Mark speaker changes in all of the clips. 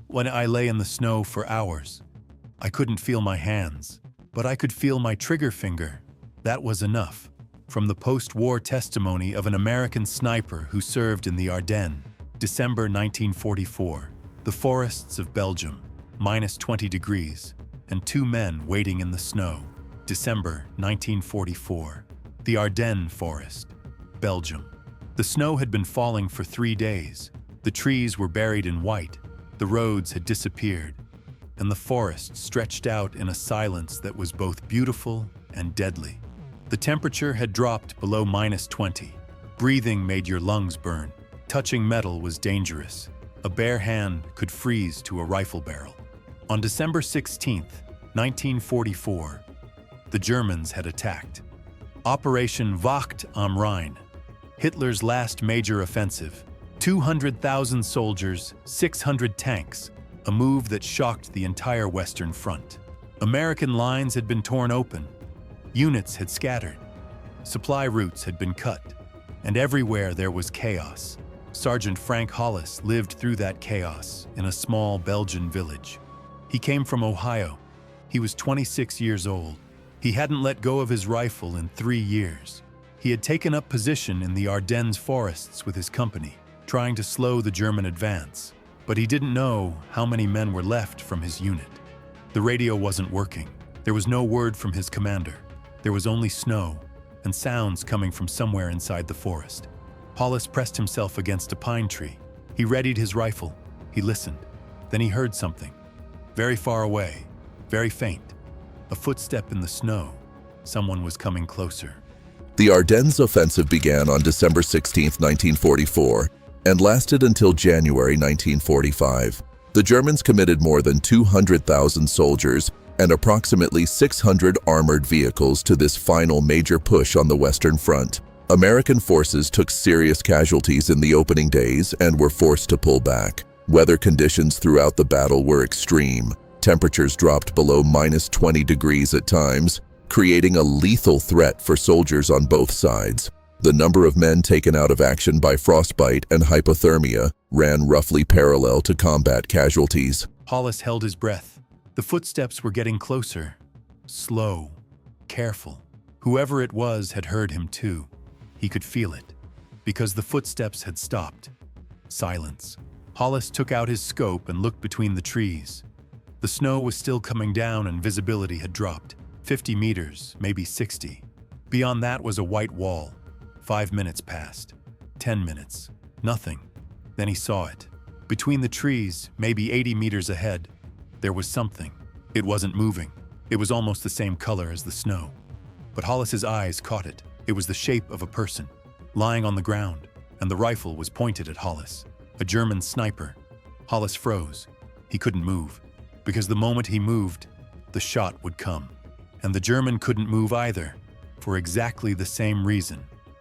Speaker 1: when I lay in the snow for hours. I couldn't feel my hands, but I could feel my trigger finger. That was enough. From the post-war testimony of an American sniper who served in the Ardennes, December 1944, the forests of Belgium, -20 degrees, and 2 men waiting in the snow, December 1944, the Ardennes forest, Belgium. The snow had been falling for 3 days. The trees were buried in white, the roads had disappeared, and the forest stretched out in a silence that was both beautiful and deadly. The temperature had dropped below -20. Breathing made your lungs burn. Touching metal was dangerous. A bare hand could freeze to a rifle barrel. On December 16, 1944, the Germans had attacked. Operation Wacht am Rhein, Hitler's last major offensive. 200,000 soldiers, 600 tanks, a move that shocked the entire Western Front. American lines had been torn open. Units had scattered. Supply routes had been cut. And everywhere there was chaos. Sergeant Frank Hollis lived through that chaos in a small Belgian village. He came from Ohio. He was 26 years old. He hadn't let go of his rifle in 3 years. He had taken up position in the Ardennes forests with his company, trying to slow the German advance. But he didn't know how many men were left from his unit. The radio wasn't working. There was no word from his commander. There was only snow and sounds coming from somewhere inside the forest. Hollis pressed himself against a pine tree. He readied his rifle. He listened. Then he heard something. Very far away, very faint. A footstep in the snow. Someone was coming closer.
Speaker 2: The Ardennes offensive began on December 16, 1944, and lasted until January 1945. The Germans committed more than 200,000 soldiers and approximately 600 armored vehicles to this final major push on the Western Front. American forces took serious casualties in the opening days and were forced to pull back. Weather conditions throughout the battle were extreme. Temperatures dropped below -20 degrees at times, creating a lethal threat for soldiers on both sides. The number of men taken out of action by frostbite and hypothermia ran roughly parallel to combat casualties.
Speaker 1: Hollis held his breath. The footsteps were getting closer. Slow, careful. Whoever it was had heard him too. He could feel it, because the footsteps had stopped. Silence. Hollis took out his scope and looked between the trees. The snow was still coming down and visibility had dropped. 50 meters, maybe 60. Beyond that was a white wall. 5 minutes passed. 10 minutes. Nothing. Then he saw it. Between the trees, maybe 80 meters ahead, there was something. It wasn't moving. It was almost the same color as the snow. But Hollis's eyes caught it. It was the shape of a person, lying on the ground, and the rifle was pointed at Hollis. A German sniper. Hollis froze. He couldn't move, because the moment he moved, the shot would come. And the German couldn't move either, for exactly the same reason.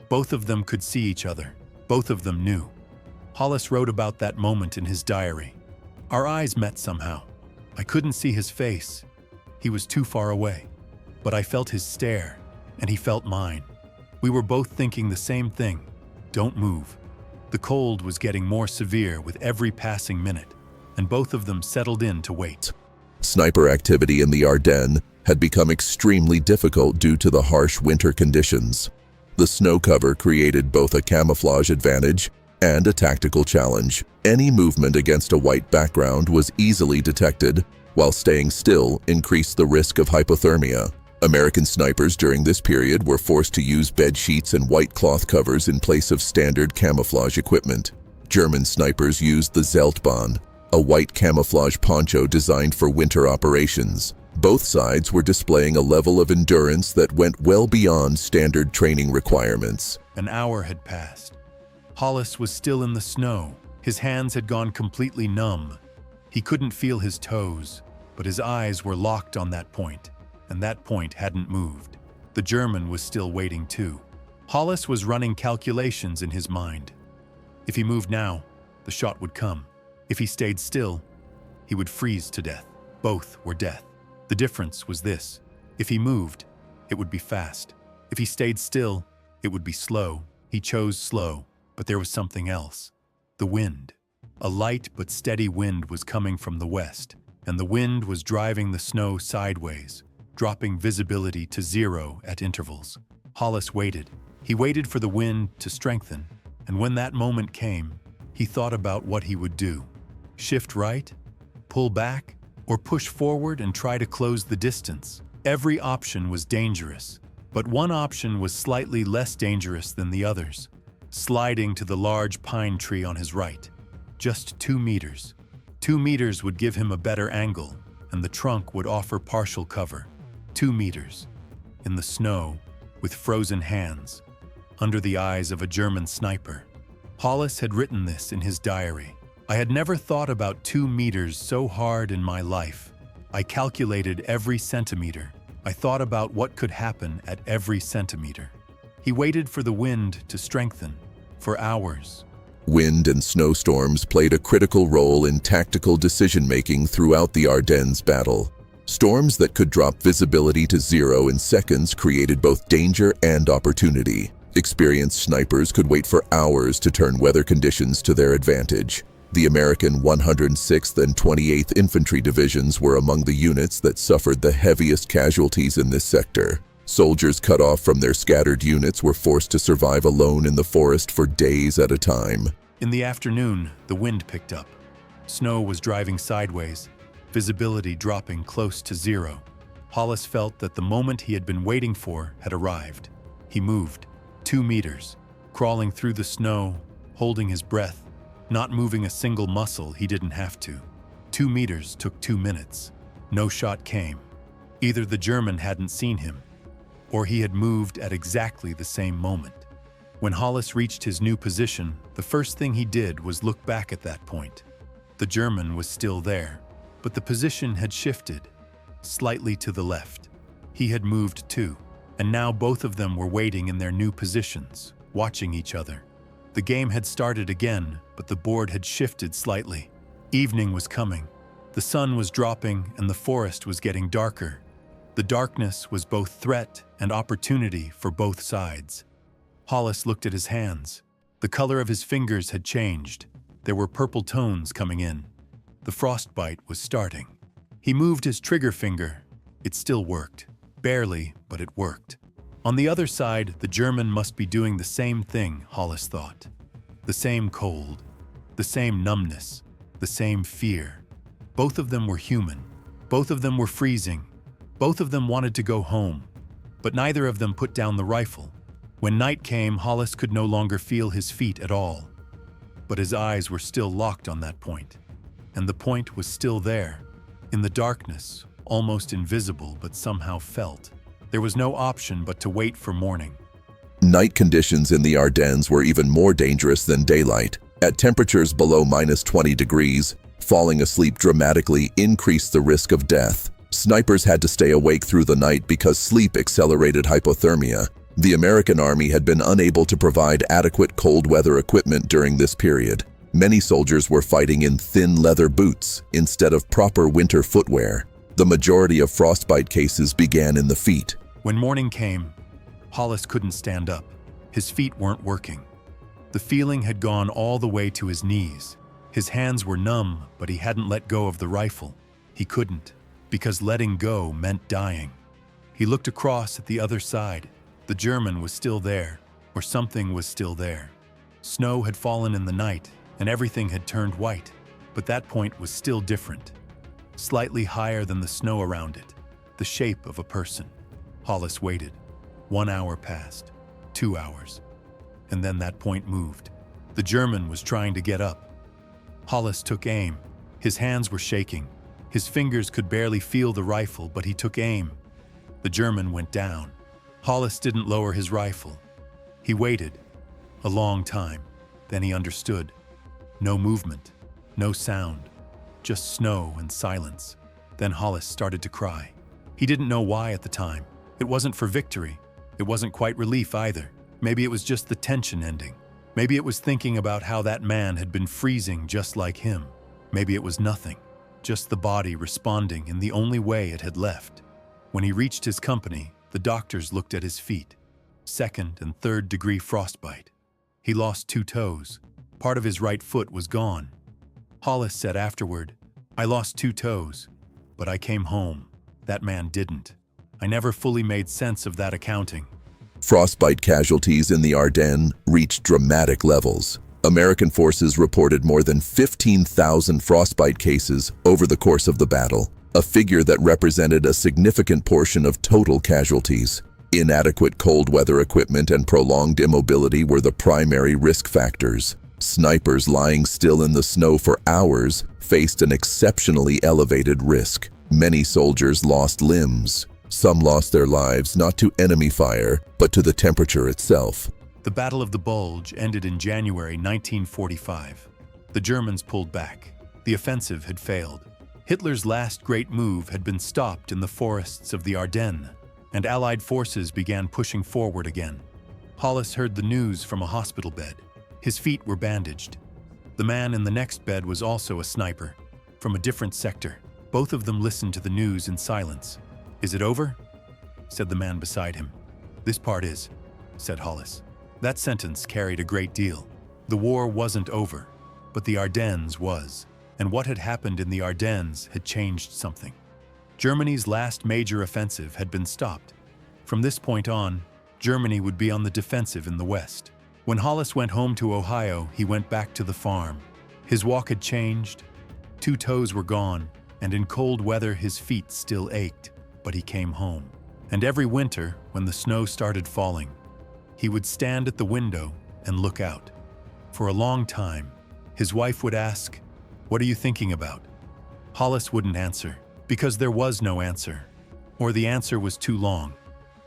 Speaker 1: Both of them could see each other. Both of them knew. Hollis wrote about that moment in his diary. Our eyes met somehow. I couldn't see his face. He was too far away. But I felt his stare, and he felt mine. We were both thinking the same thing. Don't move. The cold was getting more severe with every passing minute, and both of them settled in to wait.
Speaker 2: Sniper activity in the Ardennes had become extremely difficult due to the harsh winter conditions. The snow cover created both a camouflage advantage and a tactical challenge. Any movement against a white background was easily detected, while staying still increased the risk of hypothermia. American snipers during this period were forced to use bed sheets and white cloth covers in place of standard camouflage equipment. German snipers used the Zeltbahn, a white camouflage poncho designed for winter operations. Both sides were displaying a level of endurance that went well beyond standard training requirements.
Speaker 1: An hour had passed. Hollis was still in the snow. His hands had gone completely numb. He couldn't feel his toes, but his eyes were locked on that point, and that point hadn't moved. The German was still waiting too. Hollis was running calculations in his mind. If he moved now, the shot would come. If he stayed still, he would freeze to death. Both were death. The difference was this: if he moved, it would be fast. If he stayed still, it would be slow. He chose slow, but there was something else. The wind. A light but steady wind was coming from the west, and the wind was driving the snow sideways, dropping visibility to 0 at intervals. Hollis waited. He waited for the wind to strengthen, and when that moment came, he thought about what he would do. Shift right? Pull back? Or push forward and try to close the distance? Every option was dangerous, but one option was slightly less dangerous than the others. Sliding to the large pine tree on his right. Just 2 meters. 2 meters would give him a better angle, and the trunk would offer partial cover. 2 meters. In the snow, with frozen hands, under the eyes of a German sniper. Hollis had written this in his diary. I had never thought about 2 meters so hard in my life. I calculated every centimeter. I thought about what could happen at every centimeter. He waited for the wind to strengthen, for hours.
Speaker 2: Wind and snowstorms played a critical role in tactical decision-making throughout the Ardennes battle. Storms that could drop visibility to 0 in seconds created both danger and opportunity. Experienced snipers could wait for hours to turn weather conditions to their advantage. The American 106th and 28th Infantry Divisions were among the units that suffered the heaviest casualties in this sector. Soldiers cut off from their scattered units were forced to survive alone in the forest for days at a time.
Speaker 1: In the afternoon, the wind picked up. Snow was driving sideways, visibility dropping close to 0. Hollis felt that the moment he had been waiting for had arrived. He moved, 2 meters, crawling through the snow, holding his breath, not moving a single muscle he didn't have to. 2 meters took 2 minutes. No shot came. Either the German hadn't seen him, or he had moved at exactly the same moment. When Hollis reached his new position, the first thing he did was look back at that point. The German was still there, but the position had shifted, slightly to the left. He had moved too, and now both of them were waiting in their new positions, watching each other. The game had started again, but the board had shifted slightly. Evening was coming. The sun was dropping and the forest was getting darker. The darkness was both threat and opportunity for both sides. Hollis looked at his hands. The color of his fingers had changed. There were purple tones coming in. The frostbite was starting. He moved his trigger finger. It still worked. Barely, but it worked. On the other side, the German must be doing the same thing, Hollis thought. The same cold, the same numbness, the same fear. Both of them were human. Both of them were freezing. Both of them wanted to go home, but neither of them put down the rifle. When night came, Hollis could no longer feel his feet at all. But his eyes were still locked on that point. And the point was still there, in the darkness, almost invisible but somehow felt. There was no option but to wait for morning.
Speaker 2: Night conditions in the Ardennes were even more dangerous than daylight. At temperatures below -20 degrees, falling asleep dramatically increased the risk of death. Snipers had to stay awake through the night because sleep accelerated hypothermia. The American Army had been unable to provide adequate cold weather equipment during this period. Many soldiers were fighting in thin leather boots instead of proper winter footwear. The majority of frostbite cases began in the feet.
Speaker 1: When morning came, Hollis couldn't stand up. His feet weren't working. The feeling had gone all the way to his knees. His hands were numb, but he hadn't let go of the rifle. He couldn't, because letting go meant dying. He looked across at the other side. The German was still there, or something was still there. Snow had fallen in the night, and everything had turned white, but that point was still different. Slightly higher than the snow around it, the shape of a person. Hollis waited. 1 hour passed, 2 hours, and then that point moved. The German was trying to get up. Hollis took aim. His hands were shaking. His fingers could barely feel the rifle, but he took aim. The German went down. Hollis didn't lower his rifle. He waited. A long time. Then he understood. No movement. No sound. Just snow and silence. Then Hollis started to cry. He didn't know why at the time. It wasn't for victory. It wasn't quite relief either. Maybe it was just the tension ending. Maybe it was thinking about how that man had been freezing just like him. Maybe it was nothing. Just the body responding in the only way it had left. When he reached his company, the doctors looked at his feet. 2nd and 3rd degree frostbite. He lost 2 toes. Part of his right foot was gone. Hollis said afterward, "I lost 2 toes, but I came home. That man didn't. I never fully made sense of that accounting."
Speaker 2: Frostbite casualties in the Ardennes reached dramatic levels. American forces reported more than 15,000 frostbite cases over the course of the battle, a figure that represented a significant portion of total casualties. Inadequate cold weather equipment and prolonged immobility were the primary risk factors. Snipers lying still in the snow for hours faced an exceptionally elevated risk. Many soldiers lost limbs. Some lost their lives not to enemy fire, but to the temperature itself.
Speaker 1: The Battle of the Bulge ended in January 1945. The Germans pulled back. The offensive had failed. Hitler's last great move had been stopped in the forests of the Ardennes, and Allied forces began pushing forward again. Hollis heard the news from a hospital bed. His feet were bandaged. The man in the next bed was also a sniper, from a different sector. Both of them listened to the news in silence. "Is it over?" said the man beside him. "This part is," said Hollis. That sentence carried a great deal. The war wasn't over, but the Ardennes was, and what had happened in the Ardennes had changed something. Germany's last major offensive had been stopped. From this point on, Germany would be on the defensive in the West. When Hollis went home to Ohio, he went back to the farm. His walk had changed. 2 toes were gone, and in cold weather his feet still ached, but he came home. And every winter, when the snow started falling, he would stand at the window and look out. For a long time, his wife would ask, "What are you thinking about?" Hollis wouldn't answer, because there was no answer, or the answer was too long.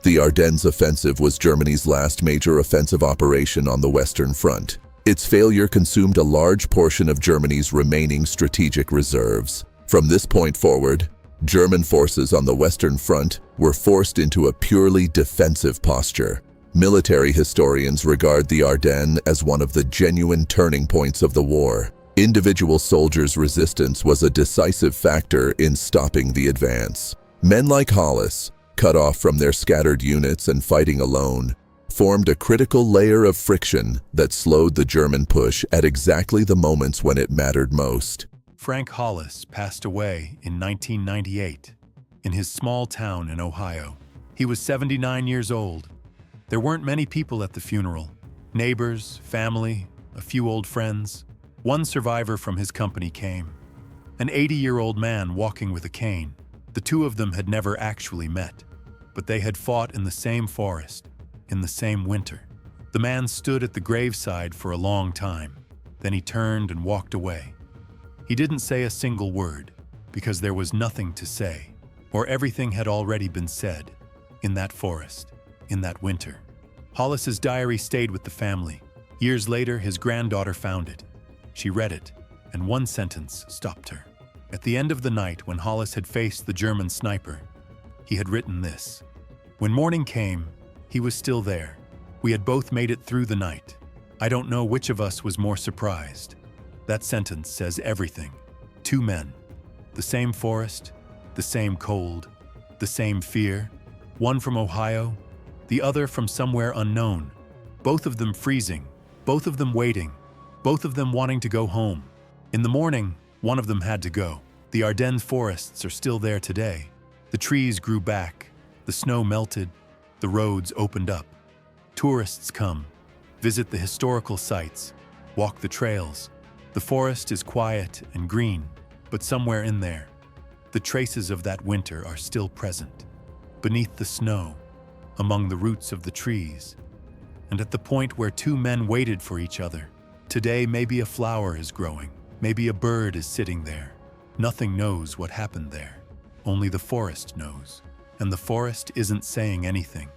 Speaker 2: The Ardennes offensive was Germany's last major offensive operation on the Western Front. Its failure consumed a large portion of Germany's remaining strategic reserves. From this point forward, German forces on the Western Front were forced into a purely defensive posture. Military historians regard the Ardennes as one of the genuine turning points of the war. Individual soldiers' resistance was a decisive factor in stopping the advance. Men like Hollis, cut off from their scattered units and fighting alone, formed a critical layer of friction that slowed the German push at exactly the moments when it mattered most.
Speaker 1: Frank Hollis passed away in 1998 in his small town in Ohio. He was 79 years old. There weren't many people at the funeral. Neighbors, family, a few old friends. One survivor from his company came. An 80-year-old man walking with a cane. The 2 of them had never actually met, but they had fought in the same forest, in the same winter. The man stood at the graveside for a long time. Then he turned and walked away. He didn't say a single word, because there was nothing to say, or everything had already been said, in that forest, in that winter. Hollis's diary stayed with the family. Years later, his granddaughter found it. She read it, and one sentence stopped her. At the end of the night, when Hollis had faced the German sniper, he had written this. "When morning came, he was still there. We had both made it through the night. I don't know which of us was more surprised." That sentence says everything. 2 men, the same forest, the same cold, the same fear. One from Ohio, the other from somewhere unknown. Both of them freezing, both of them waiting, both of them wanting to go home. In the morning, one of them had to go. The Ardennes forests are still there today. The trees grew back, the snow melted, the roads opened up. Tourists come, visit the historical sites, walk the trails. The forest is quiet and green, but somewhere in there, the traces of that winter are still present. Beneath the snow, among the roots of the trees, and at the point where 2 men waited for each other. Today, maybe a flower is growing, maybe a bird is sitting there. Nothing knows what happened there. Only the forest knows, and the forest isn't saying anything.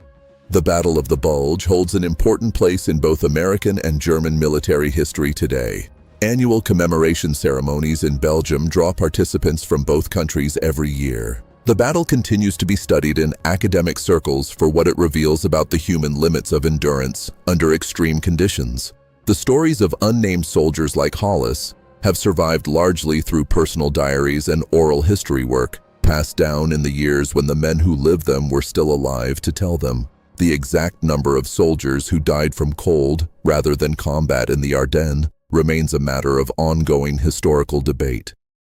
Speaker 2: The Battle of the Bulge holds an important place in both American and German military history today. Annual commemoration ceremonies in Belgium draw participants from both countries every year. The battle continues to be studied in academic circles for what it reveals about the human limits of endurance under extreme conditions. The stories of unnamed soldiers like Hollis have survived largely through personal diaries and oral history work, passed down in the years when the men who lived them were still alive to tell them. The exact number of soldiers who died from cold rather than combat in the Ardennes remains a matter of ongoing historical debate.